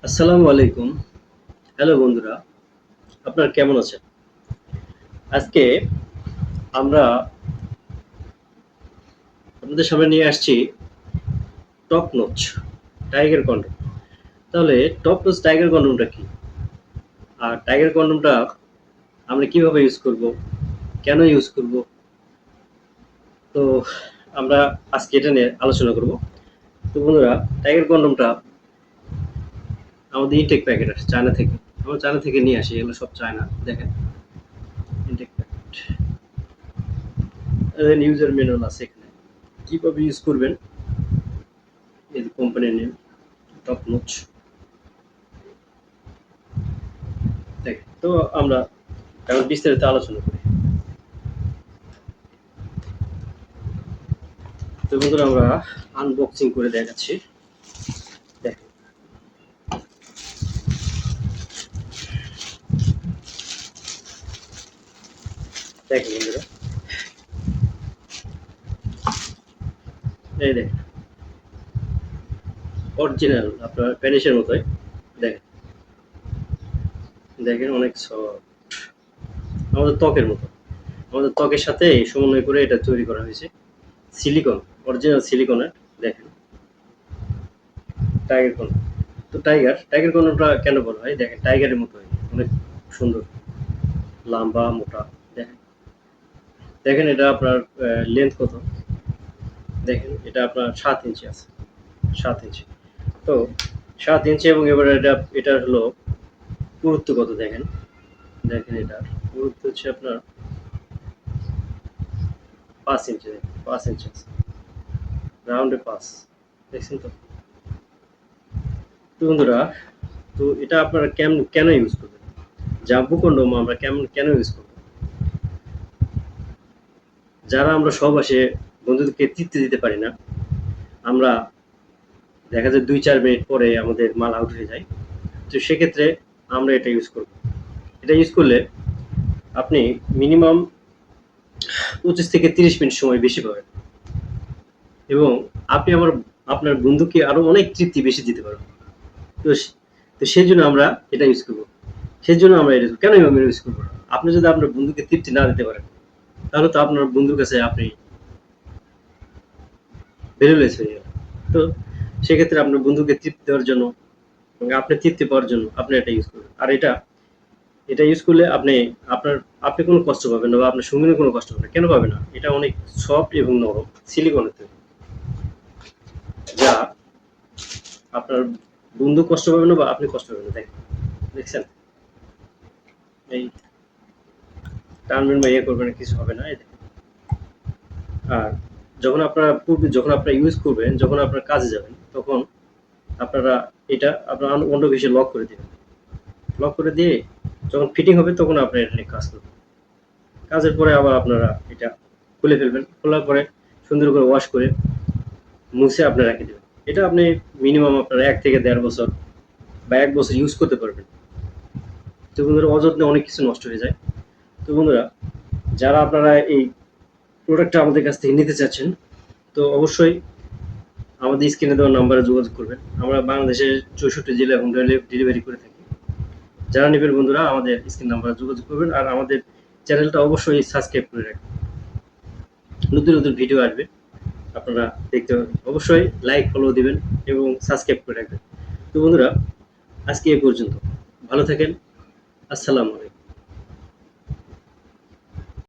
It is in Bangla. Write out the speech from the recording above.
আসসালামু আলাইকুম। হ্যালো বন্ধুরা, আপনারা কেমন আছেন? আজকে আমরা আপনাদের সামনে নিয়ে আসছি টপ নোচ টাইগার কন্ডম। তাহলে টপ নোচ টাইগার কন্ডমটা কি? আর টাইগার কন্ডমটা আমরা কিভাবে ইউজ করব? কেন ইউজ করব? তো আমরা আজকে এটা নিয়ে আলোচনা করব। তো বন্ধুরা, টাইগার কন্ডমটা আমাদের ইনটেক প্যাকেট আসে চায়না থেকে। আমরা চায়না থেকে নিয়ে আসি, এগুলো সব চায়না। দেখেন ইনটেক প্যাকেট। ইউজার ম্যানুয়াল আছে এখানে। কিভাবে ইউজ করবেন? এই কোম্পানির নেম টপ নোচ। দেখ, তো আমরা এখন বিস্তারিত আলোচনা করি। তো বন্ধুরা, আমরা আনবক্সিং করে দেখাচ্ছি। দেখেন, দেখেন বন্ধুরা, এই দেখেন অরিজিনাল আপনার প্যারিসের মতোই। দেখেন, দেখেন অনেক সফট, আমাদের ত্বকের মতো। আমাদের ত্বকের সাথে সমন্বয় করে এটা তৈরি করা হয়েছে। সিলিকন, অরিজিনাল সিলিকনের। দেখেন টাইগার কন। তো টাইগার কনটা কেন বলা হয়? দেখেন টাইগারের মতো হয়, অনেক সুন্দর, লম্বা মোটা। দেখেন, দেখেন এটা আপনার লেন্থ কত? দেখেন এটা আপনার 7 ইঞ্চি আছে, 7 ইঞ্চি। তো 7 ইঞ্চি, এবং এবার এটা হলো পুরুত্ব কত? দেখেন, দেখেন এটার পুরুত্ব হচ্ছে আপনার 5 ইঞ্চি। দেখেন 5 ইঞ্চি আছে, রাউন্ডে 5। দেখছেন তো? তো বন্ধুরা, তো এটা আপনারা কেন ইউজ করবেন? জাম্বু কন্ডোম আমরা কেন ইউজ করব? যারা আমরা সহবাসে বন্ধুদেরকে তৃপ্তি দিতে পারি না, আমরা দেখা যায় 2-4 মিনিট পরে আমাদের মাল আউট হয়ে যায়। তো সেক্ষেত্রে আমরা এটা ইউজ করব। এটা ইউজ করলে আপনি মিনিমাম 25 থেকে 30 মিনিট সময় বেশি পাবেন, এবং আপনি আপনার বন্ধুকে আরো অনেক তৃপ্তি বেশি দিতে পারবেন। তো তো সেই জন্য আমরা এটা ইউজ করবো। সেই জন্য আমরা এটা কেন আমরা ইউজ করবো? আপনি যদি আপনার বন্ধুকে তৃপ্তি না দিতে পারেন, তাহলে তো আপনার বন্ধুর কাছে আপনি ভ্যালুলেস হয়ে যাবেন। তো সেক্ষেত্রে আপনার বন্ধুকে তৃপ্তি দেওয়ার জন্য এবং আপনি তৃপ্তি পাওয়ার জন্য আপনি এটা ইউজ করবেন। আর এটা ইউজ করলে আপনি কোনো কষ্ট পাবেন না, বা আপনার সঙ্গীও কোনো কষ্ট পাবে না। কেন পাবে না? এটা অনেক সফট এবং নরম, সিলিকনের তৈরি, যা আপনার বন্ধু কষ্ট পাবে না বা আপনি কষ্ট পাবেন না। দেখছেন? এই টানবেন বা ইয়ে করবেন, কিছু হবে না। এই দেখেন। আর যখন আপনারা ইউজ করবেন, যখন আপনার কাজে যাবেন, তখন আপনারা এটা আপনার অন্য কিছু লক করে দিবেন। লক করে দিয়ে যখন ফিটিং হবে, তখন আপনারা এটা নিয়ে কাজ করবেন। কাজের পরে আবার আপনারা এটা খুলে ফেলবেন। খোলার পরে সুন্দর করে ওয়াশ করে মুছে আপনি রেখে দেবেন। এটা আপনি মিনিমাম আপনারা 1 থেকে 1.5 বছর বা 1 বছর ইউজ করতে পারবেন। তো বন্ধুরা, অযত্নে অনেক কিছু নষ্ট হয়ে যায়। তো বন্ধুরা, যারা আপনারা এই প্রোডাক্টটা আমাদের কাছ থেকে নিতে চাচ্ছেন, তো অবশ্যই আমাদের স্ক্রিনে দেওয়া নাম্বারে যোগাযোগ করবেন। আমরা বাংলাদেশের 64 জেলায় হোম ডেলিভারি করে থাকি। যারা নেবেন বন্ধুরা, আমাদের স্ক্রিন নাম্বারে যোগাযোগ করবেন। আর আমাদের চ্যানেলটা অবশ্যই সাবস্ক্রাইব করে রাখবেন। নতুন নতুন ভিডিও আসবে, আপনারা দেখতে পাবেন। অবশ্যই লাইক ফলো দিবেন এবং সাবস্ক্রাইব করে রাখবেন। তো বন্ধুরা, আজকে এই পর্যন্ত। ভালো থাকেন। আসসালামু আলাইকুম।